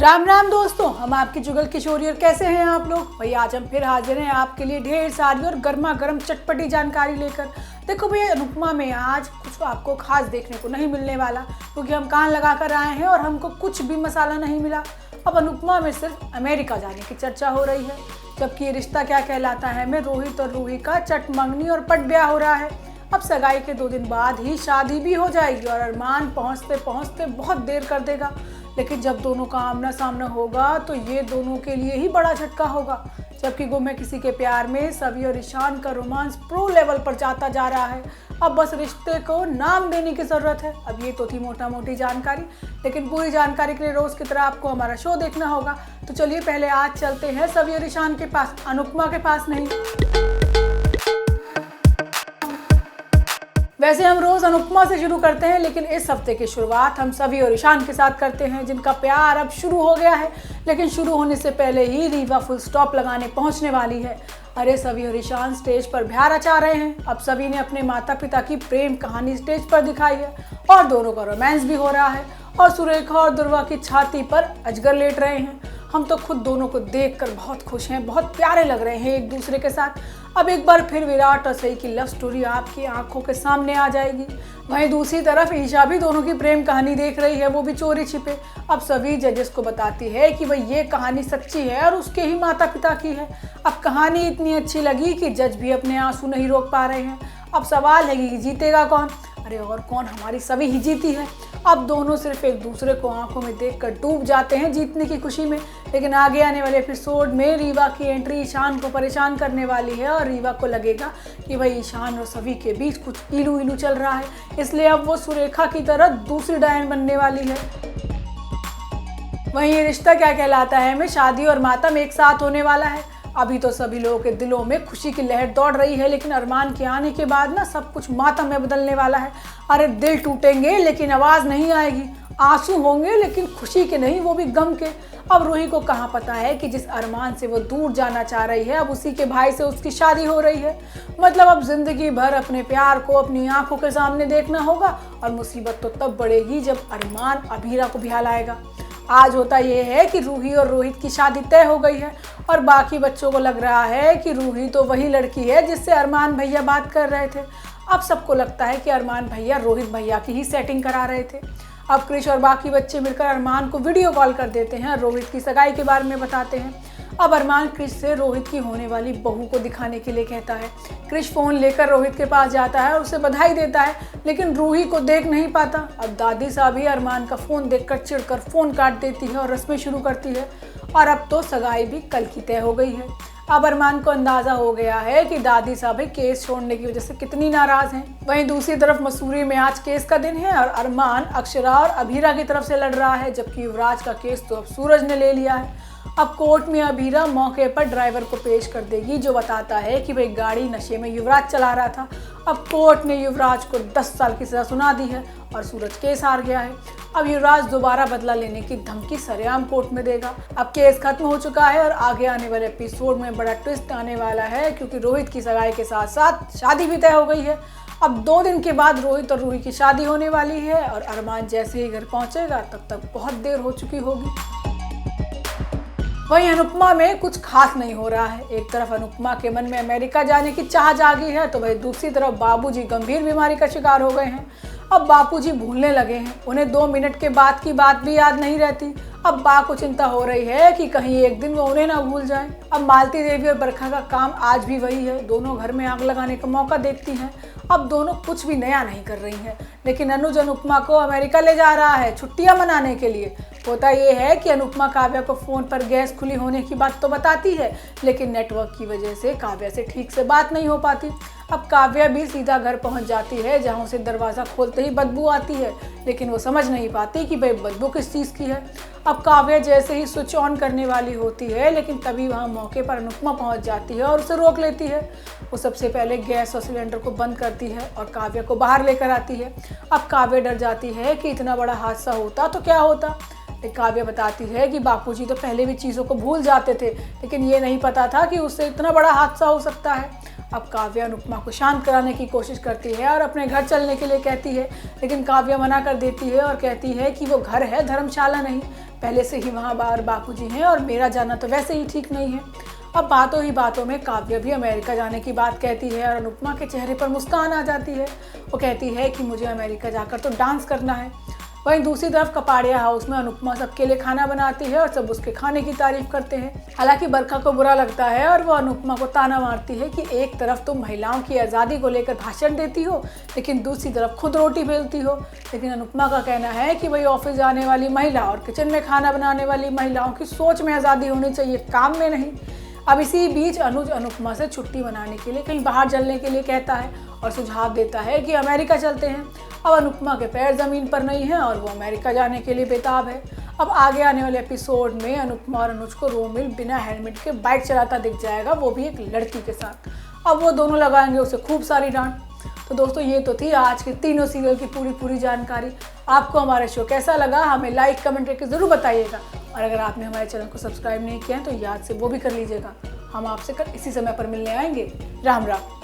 राम राम दोस्तों, हम आपकी जुगल किशोरी। और कैसे हैं आप लोग? भाई आज हम फिर हाजिर हैं आपके लिए ढेर सारी और गर्मा गर्म चटपटी जानकारी लेकर। देखो भैया, अनुपमा में आज कुछ आपको खास देखने को नहीं मिलने वाला, क्योंकि हम कान लगा कर आए हैं और हमको कुछ भी मसाला नहीं मिला। अब अनुपमा में सिर्फ अमेरिका जाने की चर्चा हो रही है, जबकि ये रिश्ता क्या कहलाता है में रोहित और रूही का चट मंगनी और पट ब्याह हो रहा है। अब सगाई के 2 दिन बाद ही शादी भी हो जाएगी और अरमान पहुंचते पहुंचते बहुत देर कर देगा। लेकिन जब दोनों का आमना सामना होगा तो ये दोनों के लिए ही बड़ा झटका होगा। जबकि गुम है किसी के प्यार में सभी और ईशान का रोमांस प्रो लेवल पर जाता जा रहा है। अब बस रिश्ते को नाम देने की ज़रूरत है। अब ये तो थी मोटा मोटी जानकारी, लेकिन पूरी जानकारी के लिए रोज़ की तरह आपको हमारा शो देखना होगा। तो चलिए पहले आज चलते हैं सभी और ईशान के पास, अनुपमा के पास नहीं। वैसे हम रोज अनुपमा से शुरू करते हैं, लेकिन इस हफ्ते की शुरुआत हम सभी और ईशान के साथ करते हैं, जिनका प्यार अब शुरू हो गया है। लेकिन शुरू होने से पहले ही रीवा फुल स्टॉप लगाने पहुंचने वाली है। अरे सभी और ईशान स्टेज पर ब्याह रचा रहे हैं। अब सभी ने अपने माता पिता की प्रेम कहानी स्टेज पर दिखाई है और दोनों का रोमांस भी हो रहा है। और सुरेखा और दुर्वा की छाती पर अजगर लेट रहे हैं। हम तो खुद दोनों को देखकर बहुत खुश हैं, बहुत प्यारे लग रहे हैं एक दूसरे के साथ। अब एक बार फिर विराट और सई की लव स्टोरी आपकी आंखों के सामने आ जाएगी। वहीं दूसरी तरफ ईशा भी दोनों की प्रेम कहानी देख रही है, वो भी चोरी छिपे। अब सभी जजेस को बताती है कि भाई ये कहानी सच्ची है और उसके ही माता पिता की है। अब कहानी इतनी अच्छी लगी कि जज भी अपने आंसू नहीं रोक पा रहे हैं। अब सवाल है कि जीतेगा कौन? अरे और कौन, हमारी सभी ही जीती है। अब दोनों सिर्फ एक दूसरे को आंखों में देखकर डूब जाते हैं जीतने की खुशी में। लेकिन आगे आने वाले एपिसोड में रीवा की एंट्री ईशान को परेशान करने वाली है और रीवा को लगेगा कि भाई ईशान और सभी के बीच कुछ इलू इलू चल रहा है, इसलिए अब वो सुरेखा की तरह दूसरी डायन बनने वाली है। वहीं ये रिश्ता क्या कहलाता है में शादी और मातम एक साथ होने वाला है। अभी तो सभी लोगों के दिलों में खुशी की लहर दौड़ रही है, लेकिन अरमान के आने के बाद ना सब कुछ मातम में बदलने वाला है। अरे दिल टूटेंगे लेकिन आवाज़ नहीं आएगी, आंसू होंगे लेकिन खुशी के नहीं, वो भी गम के। अब रूही को कहाँ पता है कि जिस अरमान से वो दूर जाना चाह रही है, अब उसी के भाई से उसकी शादी हो रही है। मतलब अब जिंदगी भर अपने प्यार को अपनी आंखों के सामने देखना होगा। और मुसीबत तो तब बढ़ेगी जब अरमान अभीरा को ब्याह लाएगा। आज होता यह है कि रूही और रोहित की शादी तय हो गई है और बाकी बच्चों को लग रहा है कि रूही तो वही लड़की है जिससे अरमान भैया बात कर रहे थे। अब सबको लगता है कि अरमान भैया रोहित भैया की ही सेटिंग करा रहे थे। अब क्रिश और बाकी बच्चे मिलकर अरमान को वीडियो कॉल कर देते हैं और रोहित की सगाई के बारे में बताते हैं। अब अरमान क्रिश से रोहित की होने वाली बहू को दिखाने के लिए कहता है। क्रिश फोन लेकर रोहित के पास जाता है और उसे बधाई देता है, लेकिन रूही को देख नहीं पाता। अब दादी साहब भी अरमान का फ़ोन देखकर चिढ़कर फ़ोन काट देती है और रस्में शुरू करती है। और अब तो सगाई भी कल की तय हो गई है। अब अरमान को अंदाज़ा हो गया है कि दादी साहब केस छोड़ने की वजह से कितनी नाराज़ हैं। वहीं दूसरी तरफ मसूरी में आज केस का दिन है और अरमान अक्षरा और अभीरा की तरफ से लड़ रहा है, जबकि युवराज का केस तो अब सूरज ने ले लिया है। अब कोर्ट में अभीरा मौके पर ड्राइवर को पेश कर देगी, जो बताता है कि भाई गाड़ी नशे में युवराज चला रहा था। अब कोर्ट ने युवराज को 10 साल की सज़ा सुना दी है और सूरज केस हार गया है। अब युवराज दोबारा बदला लेने की धमकी सरेआम कोर्ट में देगा। अब केस खत्म हो चुका है और आगे आने वाले एपिसोड में बड़ा ट्विस्ट आने वाला है, क्योंकि रोहित की सगाई के साथ साथ शादी भी तय हो गई है। अब 2 दिन के बाद रोहित और रूही की शादी होने वाली है और अरमान जैसे ही घर पहुंचेगा तब तक बहुत देर हो चुकी होगी। वहीं अनुपमा में कुछ खास नहीं हो रहा है। एक तरफ अनुपमा के मन में अमेरिका जाने की चाह जागी है, तो वहीं दूसरी तरफ बाबूजी गंभीर बीमारी का शिकार हो गए हैं। अब बापूजी भूलने लगे हैं, उन्हें 2 मिनट के बाद की बात भी याद नहीं रहती। अब बा को चिंता हो रही है कि कहीं एक दिन वो उन्हें ना भूल जाए। अब मालती देवी और बरखा का काम आज भी वही है, दोनों घर में आग लगाने का मौका देखती हैं। अब दोनों कुछ भी नया नहीं कर रही हैं, लेकिन अनुज अनुपमा को अमेरिका ले जा रहा है छुट्टियां मनाने के लिए। होता ये है कि अनुपमा काव्या को फ़ोन पर गैस खुली होने की बात तो बताती है, लेकिन नेटवर्क की वजह से काव्या से ठीक से बात नहीं हो पाती। अब काव्या भी सीधा घर पहुंच जाती है, जहां उसे दरवाज़ा खोलते ही बदबू आती है, लेकिन वो समझ नहीं पाती कि भाई बदबू किस चीज़ की है। अब काव्या जैसे ही स्विच ऑन करने वाली होती है, लेकिन तभी वहां मौके पर अनुपमा पहुंच जाती है और उसे रोक लेती है। वो सबसे पहले गैस और सिलेंडर को बंद करती है और काव्या को बाहर लेकर आती है। अब काव्या डर जाती है कि इतना बड़ा हादसा होता तो क्या होता। काव्या बताती है कि बापूजी तो पहले भी चीज़ों को भूल जाते थे, लेकिन ये नहीं पता था कि उससे इतना बड़ा हादसा हो सकता है। अब काव्या अनुपमा को शांत कराने की कोशिश करती है और अपने घर चलने के लिए कहती है, लेकिन काव्या मना कर देती है और कहती है कि वो घर है, धर्मशाला नहीं। पहले से ही वहाँ बाहर बापूजी हैं और मेरा जाना तो वैसे ही ठीक नहीं है। अब बातों ही बातों में काव्या भी अमेरिका जाने की बात कहती है और अनुपमा के चेहरे पर मुस्कान आ जाती है। वो कहती है कि मुझे अमेरिका जाकर तो डांस करना है। वहीं दूसरी तरफ कपाड़िया हाउस में अनुपमा सबके लिए खाना बनाती है और सब उसके खाने की तारीफ करते हैं। हालांकि बरखा को बुरा लगता है और वो अनुपमा को ताना मारती है कि एक तरफ तुम महिलाओं की आज़ादी को लेकर भाषण देती हो, लेकिन दूसरी तरफ खुद रोटी बेलती हो। लेकिन अनुपमा का कहना है कि वही ऑफिस जाने वाली महिला और किचन में खाना बनाने वाली महिलाओं की सोच में आज़ादी होनी चाहिए, काम में नहीं। अब इसी बीच अनुज अनुपमा से छुट्टी मनाने के लिए कहीं बाहर चलने के लिए कहता है और सुझाव देता है कि अमेरिका चलते हैं। अब अनुपमा के पैर ज़मीन पर नहीं हैं और वो अमेरिका जाने के लिए बेताब है। अब आगे आने वाले एपिसोड में अनुपमा और अनुज को रोमिल बिना हेलमेट के बाइक चलाता दिख जाएगा, वो भी एक लड़की के साथ। अब वो दोनों लगाएंगे उसे खूब सारी डांट। तो दोस्तों ये तो थी आज के तीनों सीरियल की पूरी जानकारी। आपको हमारा शो कैसा लगा हमें लाइक कमेंट करके ज़रूर बताइएगा और अगर आपने हमारे चैनल को सब्सक्राइब नहीं किया है तो याद से वो भी कर लीजिएगा। हम आपसे कल इसी समय पर मिलने आएंगे। राम राम।